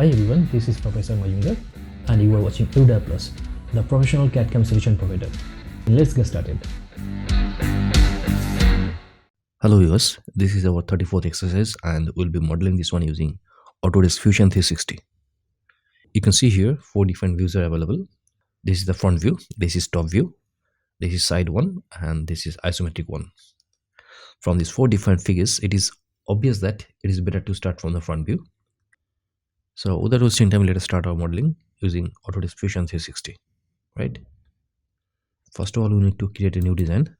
Hi everyone, this is Professor Majumdar and you are watching ERUDIRE Plus, the professional CAD/CAM solution provider. Let's get started. Hello viewers, this is our 34th exercise and we'll be modeling this one using Autodesk Fusion 360. You can see here 4 different views are available. This is the front view, this is top view, this is side one, and this is isometric one. From these 4 different figures, it is obvious that it is better to start from the front view. So without wasting time, let us start our modeling using Autodesk Fusion 360. Right? First of all, we need to create a new design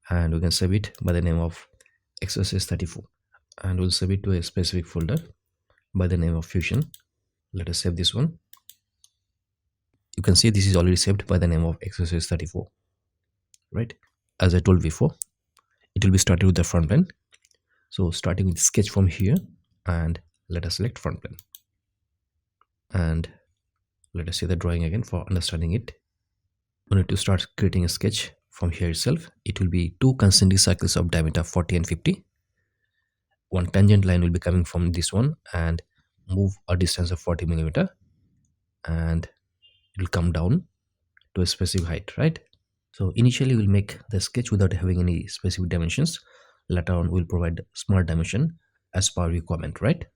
and we can save it by the name of exercise 34 and we'll save it to a specific folder by the name of Fusion. Let us save this one. You can see this is already saved by the name of exercise 34. Right? As I told before, it will be started with the front plane. So starting with sketch from here, and let us select front plane. And let us see the drawing again for understanding it. We need to start creating a sketch from here itself. It will be 2 concentric circles of diameter 40 and 50. One tangent line will be coming from this one and move a distance of 40 millimeter, and it will come down to a specific height, right? So initially we'll make the sketch without having any specific dimensions. Later on we'll provide small dimension as per requirement, right?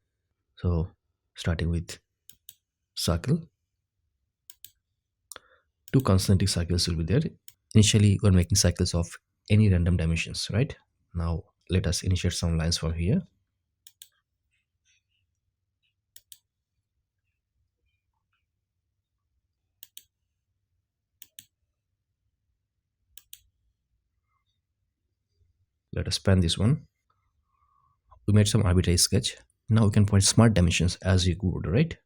So starting with circle, 2 concentric circles will be there. Initially we're making cycles of any random dimensions, right? Now let us initiate some lines from here. Let us span this one. We made some arbitrary sketch. Now we can provide smart dimensions as you would, right?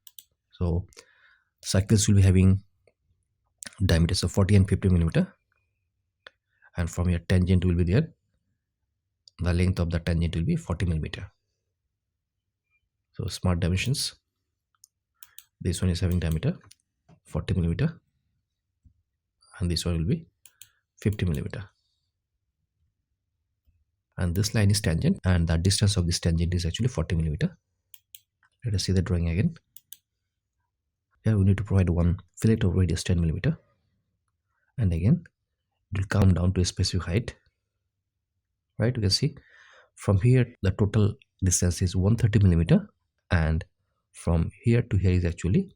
So cycles will be having diameters of 40 and 50 millimeter, and from your tangent will be there. The length of the tangent will be 40 millimeter. So smart dimensions. This one is having diameter 40 millimeter, and this one will be 50 millimeter. And this line is tangent, and the distance of this tangent is actually 40 millimeter. Let us see the drawing again. Here we need to provide one fillet of radius 10 millimeter, and again it will come down to a specific height, right? You can see from here the total distance is 130 millimeter, and from here to here is actually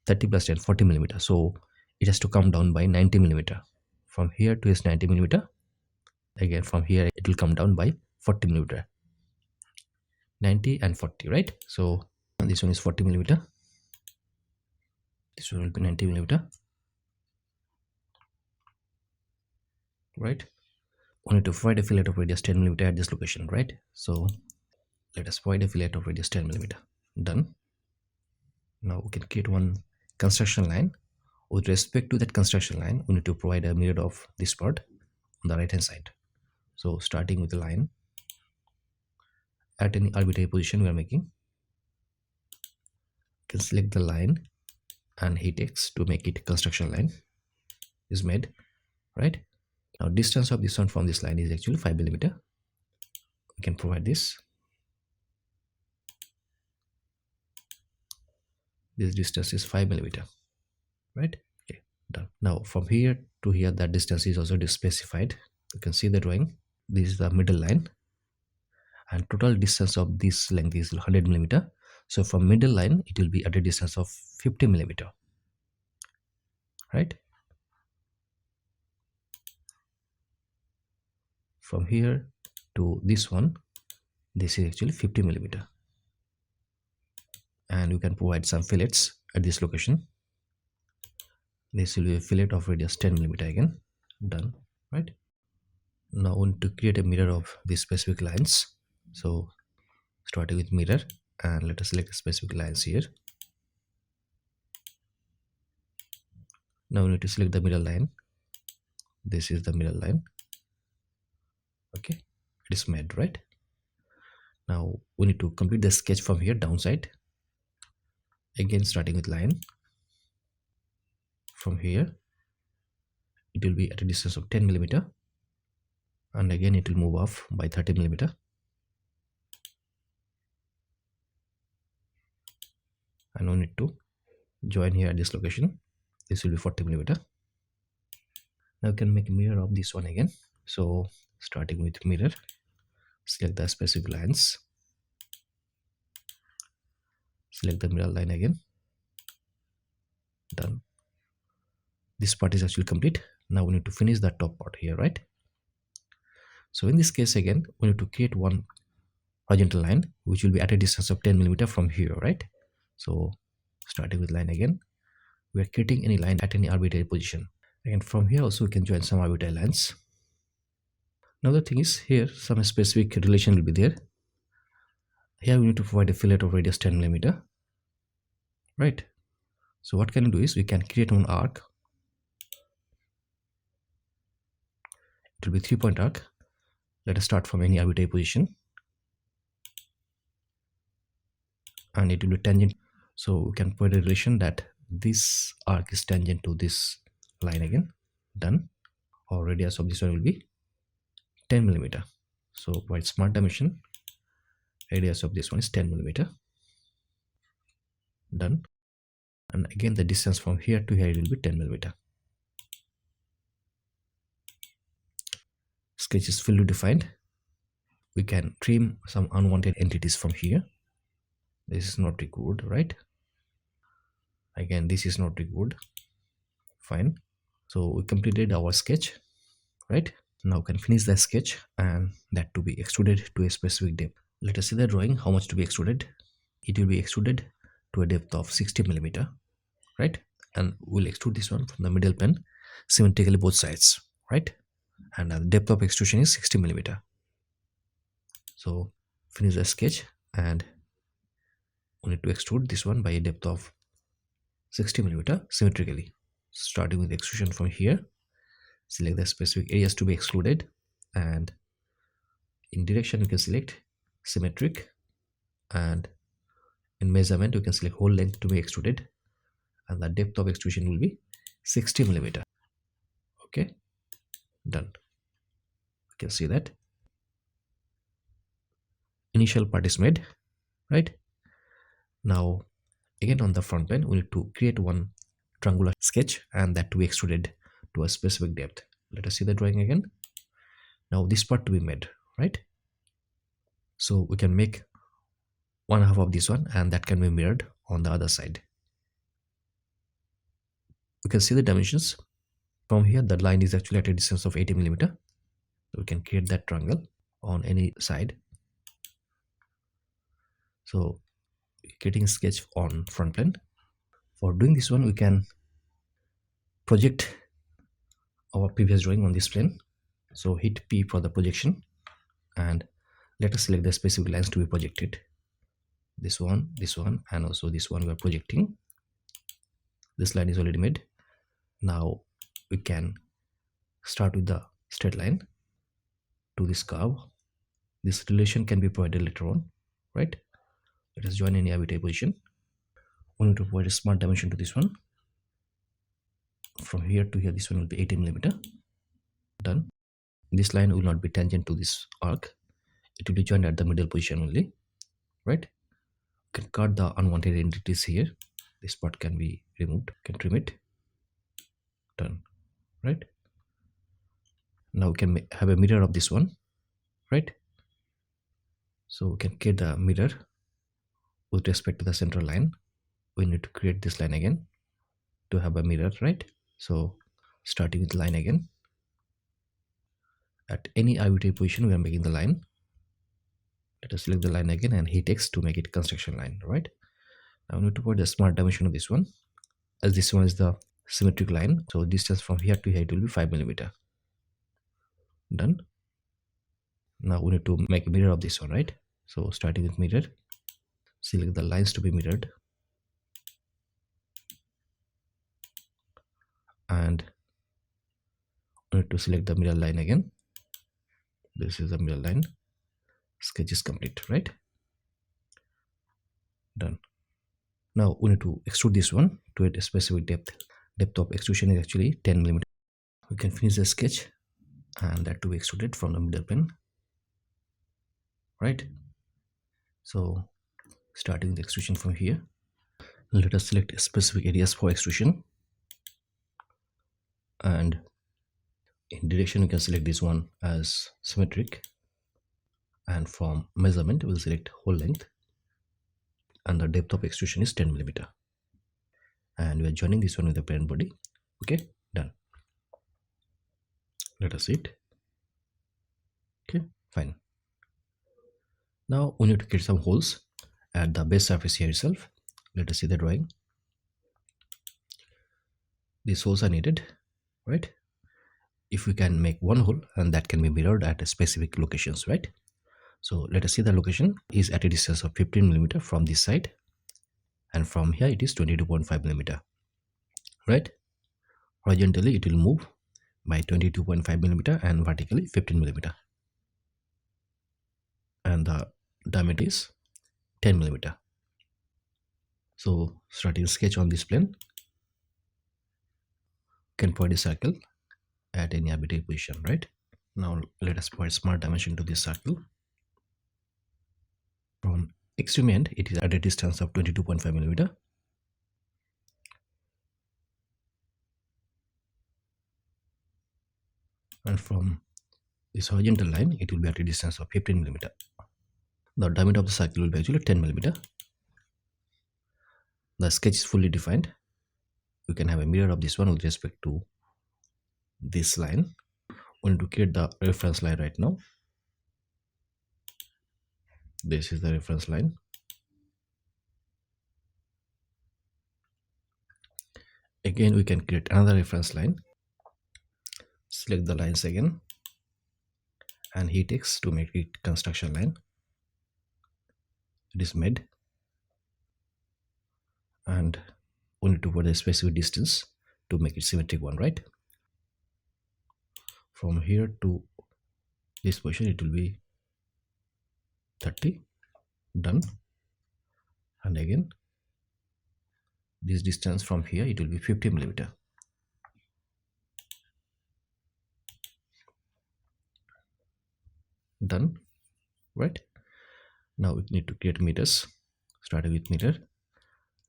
30 plus 10 40 millimeter. So it has to come down by 90 millimeter. From here to is 90 millimeter. Again from here it will come down by 40 millimeter. 90 and 40, right? So this one is 40 millimeter. This one will be 90 millimeter, right? We need to provide a fillet of radius 10 millimeter at this location, right? So let us provide a fillet of radius 10 millimeter. Done. Now we can create one construction line. With respect to that construction line, we need to provide a mirror of this part on the right hand side. So starting with the line at any arbitrary position we are making, you can select the line and hit X to make it construction line is made, right? Now distance of this one from this line is actually 5 millimeter. We can provide this. This distance is 5 millimeter, right? Okay, done. Now from here to here that distance is also specified. You can see the drawing. This is the middle line, and total distance of this length is 100 millimeter. So from middle line it will be at a distance of 50 millimeter, right? From here to this one, this is actually 50 millimeter, and you can provide some fillets at this location. This will be a fillet of radius 10 millimeter again. Done, right? Now we need to create a mirror of these specific lines. So starting with mirror, and let us select specific lines here. Now we need to select the middle line. This is the middle line. Okay, it is made, right? Now we need to complete the sketch from here downside. Again starting with line. From here it will be at a distance of 10 millimeter, and again it will move off by 30 millimeter, and we need to join here at this location. This will be 40 millimeter. Now we can make a mirror of this one again. So starting with mirror, select the specific lines, select the mirror line again. Done. This part is actually complete. Now we need to finish that top part here, right? So in this case again, we need to create one horizontal line which will be at a distance of 10 millimeter from here, right? So starting with line again, we are creating any line at any arbitrary position. And from here also we can join some arbitrary lines. Now the thing is, here some specific relation will be there. Here we need to provide a fillet of radius 10 millimeter, right? So what can we do is we can create one arc. It will be 3-point arc. Let us start from any arbitrary position, and it will be tangent. So we can put a relation that this arc is tangent to this line again. Done. Or radius of this one will be 10 millimeter. So provide smart dimension. Radius of this one is 10 millimeter. Done. And again the distance from here to here will be 10 millimeter. Sketch is fully defined. We can trim some unwanted entities from here. This is not required, right? Again, this is not required. Fine. So we completed our sketch, right? Now we can finish the sketch and that to be extruded to a specific depth. Let us see the drawing, how much to be extruded. It will be extruded to a depth of 60 millimeter, right? And we'll extrude this one from the middle plane symmetrically both sides, right? And the depth of extrusion is 60 millimeter. So finish the sketch and we need to extrude this one by a depth of 60 millimeter symmetrically. Starting with extrusion from here, select the specific areas to be excluded, and in direction you can select symmetric, and in measurement you can select whole length to be extruded, and the depth of extrusion will be 60 millimeter. Okay, done. You can see that initial part is made, right? Now again on the front plane we need to create one triangular sketch and that to be extruded to a specific depth. Let us see the drawing again. Now this part to be made, right? So we can make one half of this one and that can be mirrored on the other side. We can see the dimensions. From here the line is actually at a distance of 80 millimeter. So we can create that triangle on any side. So creating a sketch on front plane. For doing this one we can project our previous drawing on this plane. So hit P for the projection and let us select the specific lines to be projected. This one, and also this one we are projecting. This line is already made. Now we can start with the straight line to this curve. This relation can be provided later on, right? Let us join any arbitrary position. We need to provide a smart dimension to this one. From here to here, this one will be 80 millimeter. Done. This line will not be tangent to this arc. It will be joined at the middle position only, right? You can cut the unwanted entities here. This part can be removed. You can trim it. Done. Right? Now we can have a mirror of this one, right? So we can create the mirror with respect to the central line. We need to create this line again to have a mirror, right? So starting with line again. At any arbitrary position we are making the line. Let us select the line again and hit X to make it construction line, right? Now we need to put the smart dimension of this one, as this one is the symmetric line. So distance from here to here it will be 5 millimeter. Done. Now we need to make a mirror of this one, right? So starting with mirror, select the lines to be mirrored, and we need to select the mirror line again. This is the mirror line. Sketch is complete, right? Done. Now we need to extrude this one to a specific depth. Depth of extrusion is actually 10 millimeter. We can finish the sketch and that to be extruded from the middle plane, right? So starting the extrusion from here, Let us select specific areas for extrusion, and in direction we can select this one as symmetric, and from measurement we'll select whole length, and the depth of extrusion is 10 millimeter, and we are joining this one with the parent body. Okay, done. Let us see it. Okay, fine. Now we need to create some holes at the base surface here itself. Let us see the drawing. These holes are needed, right? If we can make one hole, and that can be mirrored at specific locations, right? So let us see the location is at a distance of 15 millimeter from this side, and from here it is 22.5 millimeter, right? Horizontally it will move by 22.5 millimeter and vertically 15 millimeter, and the diameter is 10 millimeter. So starting sketch on this plane, can point a circle at any arbitrary position, right? Now let us provide smart dimension to this circle. From extreme end it is at a distance of 22.5 millimeter, and from this horizontal line it will be at a distance of 15 millimeter. The diameter of the circle will be actually 10 millimeter. The sketch is fully defined. You can have a mirror of this one with respect to this line. We need to create the reference line right now. This is the reference line. Again we can create another reference line. Select the lines again and hit X to make it construction line. It is made, and we need to put a specific distance to make it symmetric one, right? From here to this position it will be 30. Done. And again this distance from here it will be 50 millimeter. Done, right? Now we need to create meters. Starting with mirror,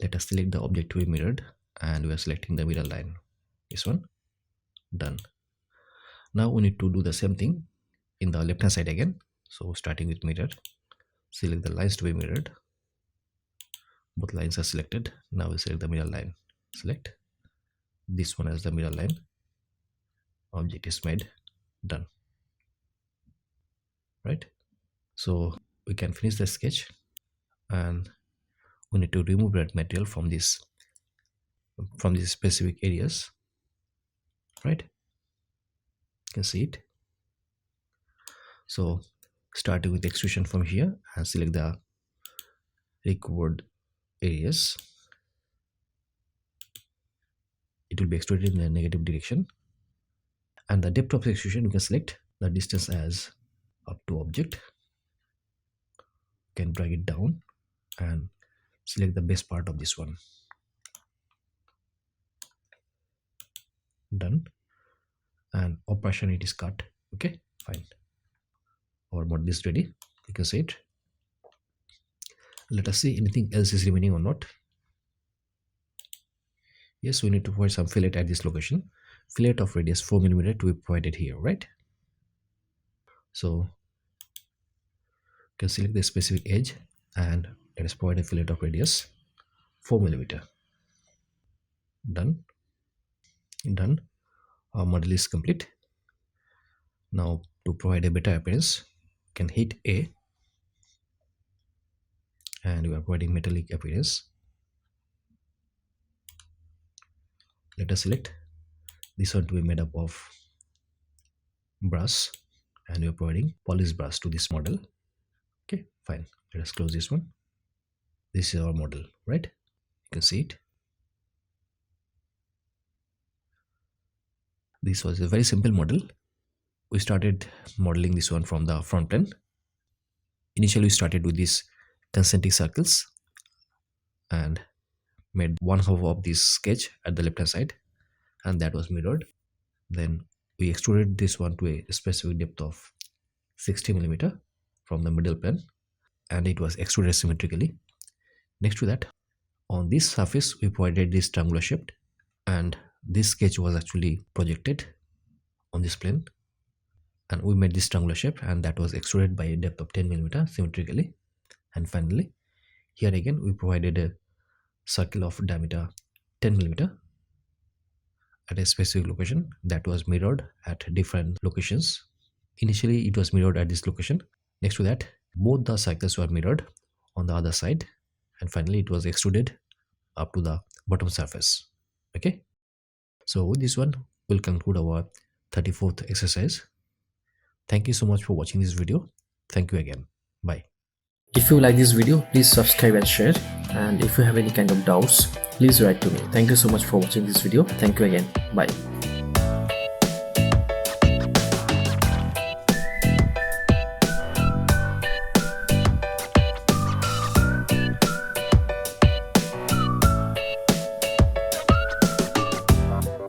let us select the object to be mirrored, and we are selecting the mirror line, this one. Done. Now we need to do the same thing in the left hand side again. So starting with mirror, select the lines to be mirrored. Both lines are selected. Now we select the mirror line. Select this one as the mirror line. Object is made. Done, right? So we can finish the sketch, and we need to remove that material from these specific areas, right? You can see it. So starting with extrusion from here, and select the required areas. It will be extruded in the negative direction, and the depth of extrusion you can select the distance as up to object. You can drag it down and select the base part of this one. Done. And operation it is cut. Okay, fine. Our model is ready. You can see it. Let us see anything else is remaining or not. Yes, we need to provide some fillet at this location. Fillet of radius 4 millimeter to be provided here, right? So you can select the specific edge, and let us provide a fillet of radius 4 millimeter. Done. Done. Our model is complete. Now to provide a better appearance, you can hit A, and we are providing metallic appearance. Let us select this one to be made up of brass, and we are providing polished brass to this model. Okay, fine. Let us close this one. This is our model, right? You can see it. This was a very simple model. We started modeling this one from the front plane. Initially we started with these concentric circles and made one half of this sketch at the left hand side, and that was mirrored. Then we extruded this one to a specific depth of 60 millimeter from the middle plane, and it was extruded symmetrically. Next to that, On this surface we provided this triangular shape, and this sketch was actually projected on this plane, and we made this triangular shape, and that was extruded by a depth of 10 mm symmetrically. And finally here again we provided a circle of diameter 10 mm at a specific location that was mirrored at different locations. Initially it was mirrored at this location. Next to that, both the circles were mirrored on the other side, and finally it was extruded up to the bottom surface. Okay, so with this one we'll conclude our 34th exercise. Thank you so much for watching this video. Thank you again. Bye. If you like this video, please subscribe and share. And if you have any kind of doubts, please write to me. Thank you so much for watching this video. Thank you again. Bye.